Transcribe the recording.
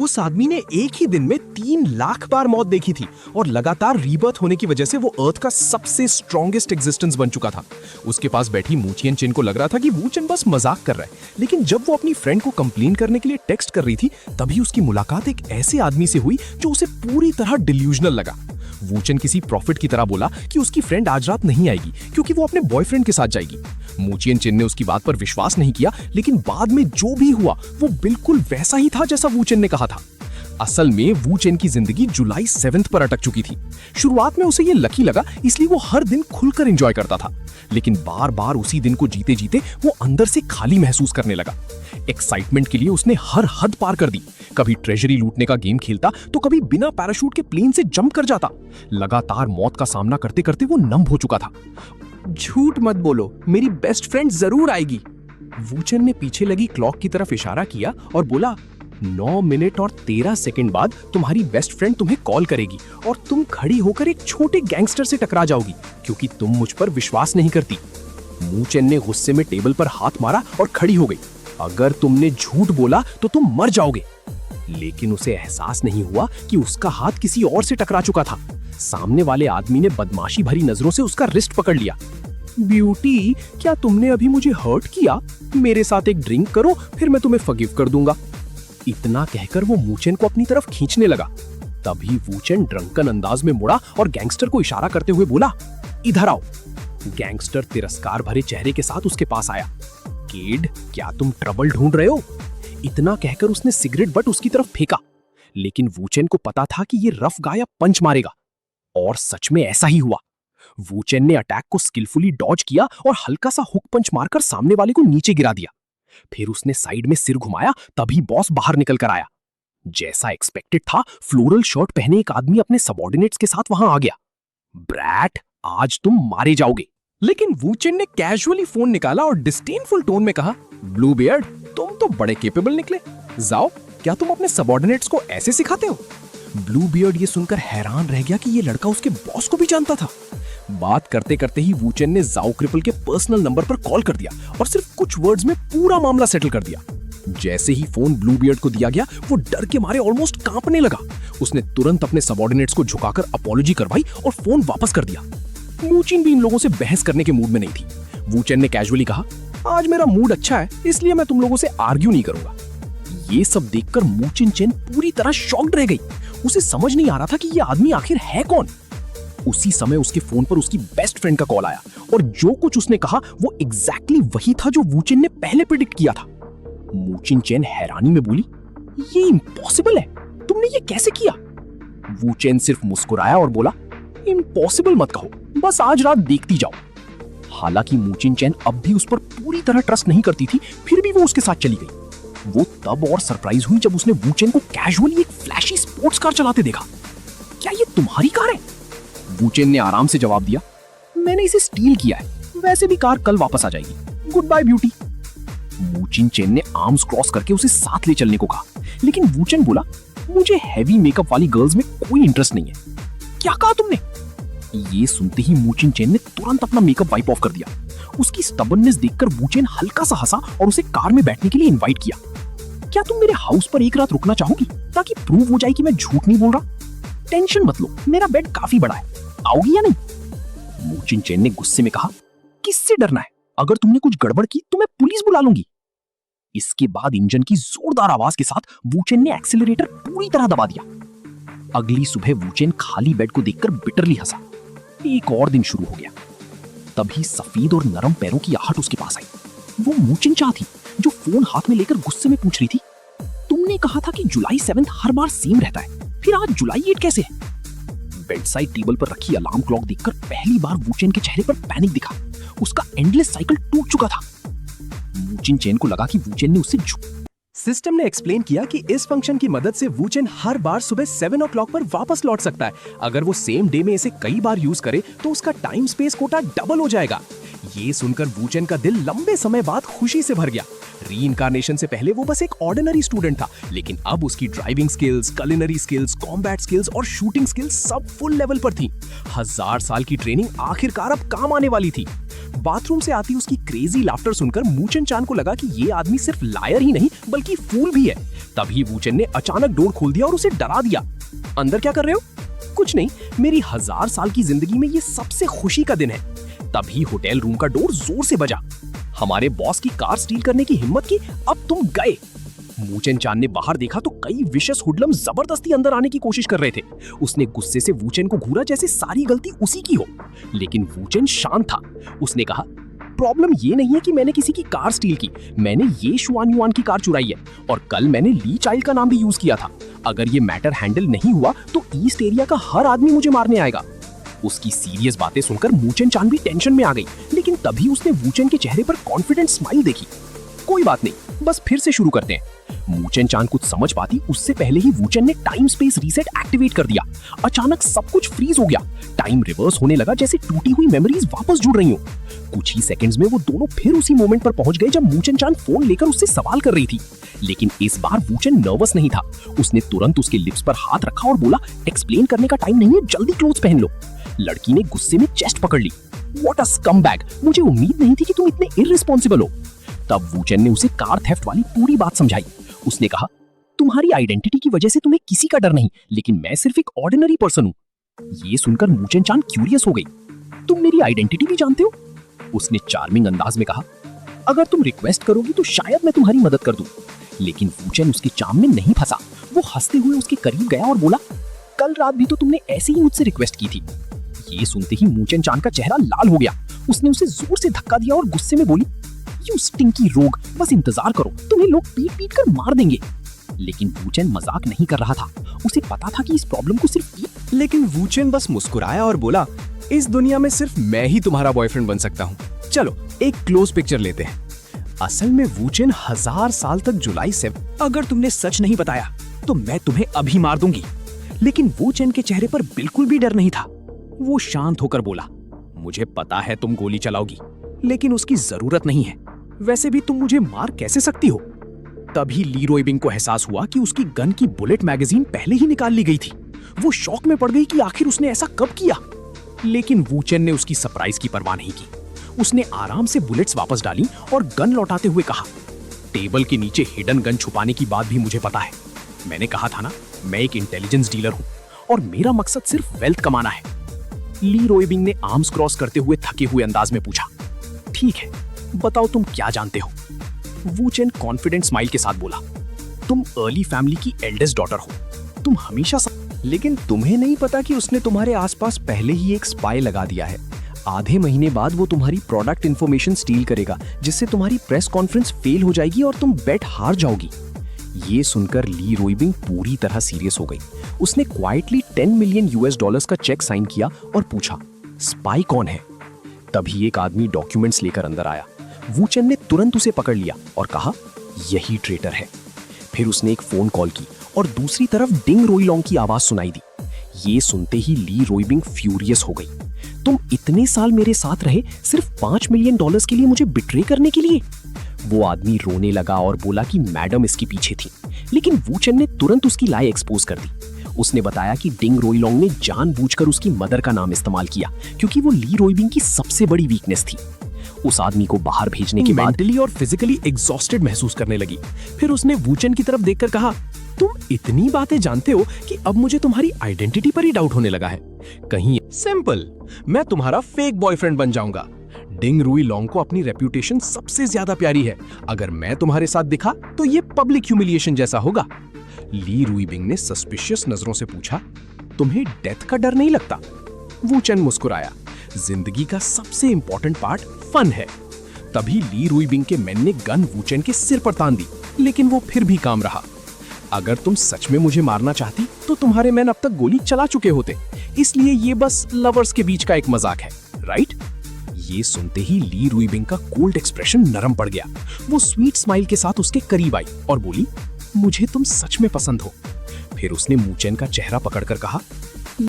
उस आदमी ने एक ही दिन में 3 लाख बार मौत देखी थी और लगातार रीबर्थ होने की वजह से वो अर्थ का सबसे स्ट्रॉन्गेस्ट एग्जिस्टेंस बन चुका था। उसके पास बैठी मू चिएन चिन को लग रहा था कि वू चेन बस मजाक कर रहा है, लेकिन जब वो अपनी फ्रेंड को कंप्लेन करने के लिए टेक्स्ट कर रही थी तभी उसकी मुलाकात एक ऐसे आदमी से हुई जो उसे पूरी तरह डिल्यूजनल लगा। वू चेन किसी प्रॉफिट की तरह बोला कि उसकी फ्रेंड आज रात नहीं आएगी क्योंकि वो अपने बॉयफ्रेंड के साथ जाएगी। मू चिएन चिन ने उसकी बात पर विश्वास नहीं किया, लेकिन बाद में जो भी हुआ वो बिल्कुल वैसा ही था जैसा वू चेन ने कहा था। असल में वू चेन की जिंदगी जुलाई 7 पर अटक चुकी थी। शुरुआत में उसे ये लकी लगा, इसलिए वो हर दिन खुलकर एंजॉय करता था, लेकिन बार बार उसी दिन को जीते जीते वो अंदर से खाली महसूस करने लगा। एक्साइटमेंट के लिए उसने हर हद पार कर दी। कभी ट्रेजरी लूटने का गेम खेलता तो कभी बिना पैराशूट के प्लेन से जंप कर जाता। लगातार मौत का सामना करते करते वो नम हो चुका था। झूठ मत बोलो, मेरी बेस्ट फ्रेंड जरूर आएगी। वू चेन ने पीछे लगी क्लॉक की तरफ इशारा किया और बोला, 9 मिनट और 13 सेकंड बाद तुम्हारी बेस्ट फ्रेंड तुम्हें कॉल करेगी और तुम खड़ी होकर एक छोटे गैंगस्टर से टकरा जाओगी क्योंकि तुम मुझ पर विश्वास नहीं करती। वू चेन ने गुस्से में टेबल पर हाथ मारा और खड़ी हो गई। अगर तुमने झूठ बोला तो तुम मर जाओगे। लेकिन उसे एहसास नहीं हुआ कि उसका हाथ किसी और से टकरा चुका था। सामने वाले आदमी ने बदमाशी भरी नजरों से उसका रिस्ट पकड़ लिया। ब्यूटी, क्या तुमने अभी मुझे हर्ट किया? मेरे साथ एक ड्रिंक करो, फिर मैं तुम्हें फॉरगिव कर दूंगा। इतना कहकर वो वू चेन को अपनी तरफ खींचने लगा। तभी वू चेन ड्रंकन अंदाज में मुड़ा और गैंगस्टर को इशारा करते हुए बोला, इधर आओ। गैंगस्टर तिरस्कार भरे चेहरे के साथ उसके पास आया। किड, क्या तुम ट्रबल ढूंढ रहे हो? इतना कहकर उसने सिगरेट बट उसकी तरफ फेंका, लेकिन वू चेन को पता था कि ये रफ गाय अब पंच मारेगा, और सच में ऐसा ही हुआ। वू चेन ने अटैक को स्किलफुली डॉज किया और हल्का सा हुक पंच मारकर सामने वाले को नीचे गिरा दिया। फिर उसने साइड में सिर घुमाया, तभी बॉस बाहर निकल कर आया। जैसा एक्सपेक्टेड था, फ्लोरल शर्ट पहने एक आदमी अपने सबऑर्डिनेट्स के साथ वहां आ गया। ब्रैट, आज तुम मारे जाओगे। लेकिन वू चेन ने कैजुअली फोन निकाला और डिस्डेनफुल टोन में कहा, ब्लू बियर्ड, तुम तो बड़े केपेबल निकले। जाओ, क्या तुम अपने सबऑर्डिनेट्स को ऐसे सिखाते हो? ब्लू बियर्ड ये सुनकर हैरान रह गया कि ये लड़का उसके बॉस को भी जानता था। बात करते करते ही वू चेन ने जाओ क्रिपल के पर्सनल नंबर पर कॉल कर दिया और सिर्फ कुछ वर्ड्स में पूरा मामला सेटल कर दिया। जैसे ही फोन ब्लू बियर्ड को दिया गया, वो डर के मारे ऑलमोस्ट कांपने लगा। उसने तुरंत अपने सबऑर्डिनेट्स को झुकाकर अपॉलॉजी करवाई और फोन वापस कर दिया। वू चेन भी इन लोगों से बहस करने के मूड में नहीं थी। वू चेन ने कैजुअली कहा, आज मेरा मूड अच्छा है, इसलिए मैं तुम लोगों से आर्ग्यू नहीं करूंगा। ये सब देखकर मू चिएन चिन पूरी तरह शॉक्ड रह गई। उसे समझ नहीं आ रहा था कि ये आदमी आखिर है कौन। उसी समय उसके फोन पर उसकी बेस्ट फ्रेंड का कॉल आया और जो कुछ उसने कहा वो एग्जैक्टली वही था जो वू चेन ने पहले प्रेडिक्ट किया था। मू चिएन चिन हैरानी में बोली, ये इम्पॉसिबल है, तुमने ये कैसे किया? वू चेन सिर्फ मुस्कुराया और बोला, इम्पॉसिबल मत कहो, बस आज रात देखती जाओ। हालांकि मू चिएन चिन अब भी उस पर पूरी तरह ट्रस्ट नहीं करती थी, फिर भी वो उसके साथ चली गई। वो तब और सरप्राइज हुई जब उसने वू चेन को कैजुअली एक फ्लैशी स्पोर्ट्स कार चलाते देखा। क्या ये तुम्हारी कार है? वू चेन ने आराम से जवाब दिया, मैंने इसे स्टील किया है, वैसे भी कार कल वापस आ जाएगी। Good bye beauty. Wu Chien Chin ने आर्म्स क्रॉस करके उसे साथ ले चलने को कहा, लेकिन वू चेन बोला, मुझे हैवी मेकअप वाली गर्ल्स में कोई इंटरेस्ट नहीं है। क्या कहा तुमने? ये सुनते ही वू चिएन चिन ने तुरंत अपना मेकअप वाइप ऑफ कर दिया। उसकी स्टबर्ननेस देखकर वू चेन हल्का सा हंसा और उसे कार में बैठने के लिए इनवाइट किया। क्या तुम मेरे हाउस पर एक रात रुकना चाहोगी ताकि प्रूव हो जाए कि मैं झूठ नहीं बोल रहा? टेंशन मत लो, मेरा बेड काफी बड़ा है, आओगी या नहीं? वू चिएन चिन ने गुस्से में कहा, किससे डरना है? अगर तुमने कुछ गड़बड़ की तो मैं पुलिस बुला लूंगी। इसके बाद इंजन की जोरदार आवाज के साथ वू चेन ने एक्सीलरेटर पूरी तरह दबा दिया। अगली सुबह वू चेन खाली बेड को देखकर बिटरली हंसा। एक और दिन शुरू हो गया। तभी सफेद और नरम पैरों की आहट उसके पास आई। वो मू चिएन चा थी जो फोन हाथ में लेकर गुस्से में पूछ रही थी, तुमने कहा था कि जुलाई 7 हर बार सेम रहता है, फिर आज जुलाई 8 कैसे है? बेड साइड टेबल पर रखी अलार्म क्लॉक देखकर पहली बार वू चेन के चेहरे पर पैनिक दिखा। उसका एंडलेस साइकिल टूट चुका था। वू चिएन चिन को लगा कि वू चेन ने उससे सिस्टम ने एक्सप्लेन किया कि इस फंक्शन की मदद से वू चेन हर बार सुबह 7 o'clock पर वापस लौट सकता है। अगर वो सेम डे में इसे कई बार यूज करे तो उसका टाइम स्पेस कोटा डबल हो जाएगा। ये सुनकर वू चेन का दिल लंबे समय बाद खुशी से भर गया। रीइंकार्नेशन से पहले वो बस एक ऑर्डिनरी स्टूडेंट था, लेकिन अब उसकी driving skills, culinary skills, combat skills और शूटिंग स्किल्स सब फुल लेवल पर थी। 1000 साल की ट्रेनिंग आखिरकार अब काम आने वाली थी। बाथरूम से आती उसकी क्रेजी लाफ्टर सुनकर मूचन चान को लगा कि ये आदमी सिर्फ लायर ही नहीं बल्कि फूल भी है। तभी वूचन ने अचानक डोर खोल दिया और उसे डरा दिया। अंदर क्या कर रहे हो? कुछ नहीं, मेरी 1000 साल की जिंदगी में ये सबसे खुशी का दिन है। तभी होटल रूम का डोर जोर से बजा। हमारे बॉस की कार स्टील करने की हिम्मत की, अब तुम गए। मूचन चान ने बाहर देखा तो कई विशेष हुडलम जबरदस्ती अंदर आने की कोशिश कर रहे थे। उसने गुस्से से वूचन को घूरा जैसे सारी गलती उसी की हो, लेकिन वूचन शांत था। उसने कहा, प्रॉब्लम ये नहीं है कि मैंने किसी की कार स्टील की, मैंने ये शुआन युआन की कार चुराई है और कल मैंने ली चाइल्ड का नाम भी यूज किया था। अगर ये मैटर हैंडल नहीं हुआ तो ईस्ट एरिया का हर आदमी मुझे मारने आएगा। उसकी सीरियस बातें सुनकर मूचन चान भी टेंशन में आ गई, लेकिन तभी उसने वूचन के चेहरे पर कॉन्फिडेंट स्माइल देखी। कोई बात नहीं, बस फिर से शुरू करते हैं। मूचन चान कुछ समझ पाती उससे पहले ही वूचन ने टाइम स्पेस रीसेट एक्टिवेट कर दिया। अचानक सब कुछ फ्रीज हो गया, टाइम रिवर्स होने लगा जैसे टूटी हुई मेमोरीज वापस जुड़ रही हो। कुछ ही सेकंड्स में वो दोनों फिर उसी मोमेंट पर पहुंच गए जब मूचन चान फोन लेकर उससे सवाल कर रही थी। लेकिन इस बार वूचन नर्वस नहीं था। उसने तुरंत उसके लिप्स पर हाथ रखा और बोला, एक्सप्लेन करने का टाइम नहीं है, जल्दी क्लोथ्स पहन लो। लड़की ने गुस्से में चेस्ट पकड़ ली। व्हाट अ स्कमबैग, मुझे उम्मीद नहीं थी कि तुम इतने इररिस्पॉन्सिबल हो। तब वूचन ने उसे कार थेफ्ट वाली पूरी बात समझाई। उसने कहा, तुम्हारी आइडेंटिटी की वजह से तुम्हें किसी का डर नहीं, लेकिन मैं सिर्फ एक ऑर्डिनरी पर्सन हूँ। ये सुनकर मूचन चान क्यूरियस हो गई। तुम मेरी आइडेंटिटी भी जानते हो? उसने चार्मिंग अंदाज में कहा, अगर तुम रिक्वेस्ट करोगी तो शायद मैं तुम्हारी मदद कर दूं। लेकिन वूचन उसके चार्म में नहीं फंसा। वो हंसते हुए उसके करीब गया और बोला, कल रात भी तो तुमने ऐसे ही मुझसे रिक्वेस्ट की थी। ये सुनते ही मूचन चान का चेहरा लाल हो गया। उसने उसे जोर से धक्का दिया और गुस्से में बोली, यू स्टिंकी रोग, बस इंतजार करो, तुम्हें लोग पीट पीट कर मार देंगे। लेकिन वूचन मजाक नहीं कर रहा था। उसे पता था कि इस प्रॉब्लम को सिर्फ लेकिन वूचन बस मुस्कुराया और बोला, इस दुनिया में सिर्फ मैं ही तुम्हारा बॉयफ्रेंड बन सकता हूँ। चलो एक क्लोज पिक्चर लेते हैं। असल में वूचन 1000 साल तक जुलाई 7। अगर तुमने सच नहीं बताया तो मैं तुम्हें अभी मार दूंगी। लेकिन वूचन के चेहरे पर बिल्कुल भी डर नहीं था। वो शांत होकर बोला, मुझे पता है तुम गोली चलाओगी, लेकिन उसकी जरूरत नहीं है। वैसे भी तुम मुझे मार कैसे सकती हो? तभी ली रोइबिंग को एहसास हुआ कि उसकी गन की बुलेट मैगजीन पहले ही निकाल ली गई थी। वो शॉक में पड़ गई कि आखिर उसने ऐसा कब किया। लेकिन वूचन ने उसकी सरप्राइज की परवाह नहीं की। उसने आराम से बुलेट्स वापस डाली और गन लौटाते हुए कहा, टेबल के नीचे हिडन गन छुपाने की बात भी मुझे पता है। मैंने कहा था ना, मैं एक इंटेलिजेंस डीलर हूं और मेरा मकसद सिर्फ वेल्थ कमाना है। ली रोइबिंग ने आर्म्स क्रॉस करते हुए थके हुए अंदाज में पूछा, ठीक है, बताओ तुम क्या जानते हो? वूचन कॉन्फिडेंट स्माइल के साथ बोला, तुम अर्ली फैमिली की एल्डेस्ट डॉटर हो। तुम हमेशा लेकिन तुम्हें नहीं पता कि उसने तुम्हारे आसपास पहले ही एक स्पाई लगा दिया है। आधे महीने बाद वो तुम्हारी प्रोडक्ट इंफॉर्मेशन स्टील करेगा, जिससे तुम्हारी प्रेस कॉन्फ्रेंस फेल हो जाएगी और तुम बेट हार जाओगी। ये सुनकर ली रोइबिंग पूरी तरह सीरियस हो गई। उसने क्वाइटली $10 मिलियन का चेक साइन किया और पूछा, स्पाई कौन है? तभी एक आदमी डॉक्यूमेंट्स लेकर अंदर आया। वूचन ने तुरंत उसे पकड़ लिया और कहा, यही ट्रेटर है। फिर उसने एक फोन कॉल की और दूसरी तरफ डिंग रोइलोंग की आवाज सुनाई दी। ये सुनते ही ली रोइबिंग फ्यूरियस हो गई। तुम इतने साल मेरे साथ रहे सिर्फ $5 मिलियन के लिए मुझे बिट्रे करने के लिए? वो आदमी रोने लगा और बोला कि मैडम इसके पीछे थी। लेकिन वूचन ने तुरंत उसकी लाई एक्सपोज कर दी। उसने बताया कि डिंग रोइलोंग ने जानबूझकर उसकी मदर का नाम इस्तेमाल किया, क्योंकि वो ली रोइबिंग की सबसे बड़ी वीकनेस थी। उस आदमी को बाहर भेजने के बाद मेंटली और फिजिकली एग्जॉस्टेड महसूस करने लगी। फिर उसने वूचन की तरफ देखकर कहा, तुम इतनी बातें जानते हो कि अब मुझे तुम्हारी आइडेंटिटी पर ही डाउट होने लगा है। कहीं सिंपल, मैं तुम्हारा फेक बॉयफ्रेंड बन जाऊंगा। डिंग रोइलोंग को अपनी रेप्यूटेशन सबसे ज्यादा प्यारी है। अगर मैं तुम्हारे साथ दिखा तो ये पब्लिक ह्यूमिलिएशन जैसा होगा। ली रोइबिंग ने सस्पिशियस नजरों से पूछा, तुम्हें डेथ का डर नहीं लगता? वूचन मुस्कुराया, जिंदगी का सबसे इंपॉर्टेंट पार्ट फन है। तभी ली रोइबिंग के मैन ने गन वूचन के सिर पर तान दी, लेकिन वो फिर भी काम रहा। अगर तुम सच में मुझे मारना चाहती तो तुम्हारे मैन अब तक गोली चला चुके होते, इसलिए ये बस लवर्स के बीच का एक मजाक है, राइट? ये सुनते ही ली रोइबिंग का कोल्ड एक्सप्रेशन नरम पड़ गया। वो स्वीट स्माइल के साथ उसके करीब आई और बोली, मुझे तुम सच में पसंद हो। फिर उसने मूचन का चेहरा पकड़कर कहा,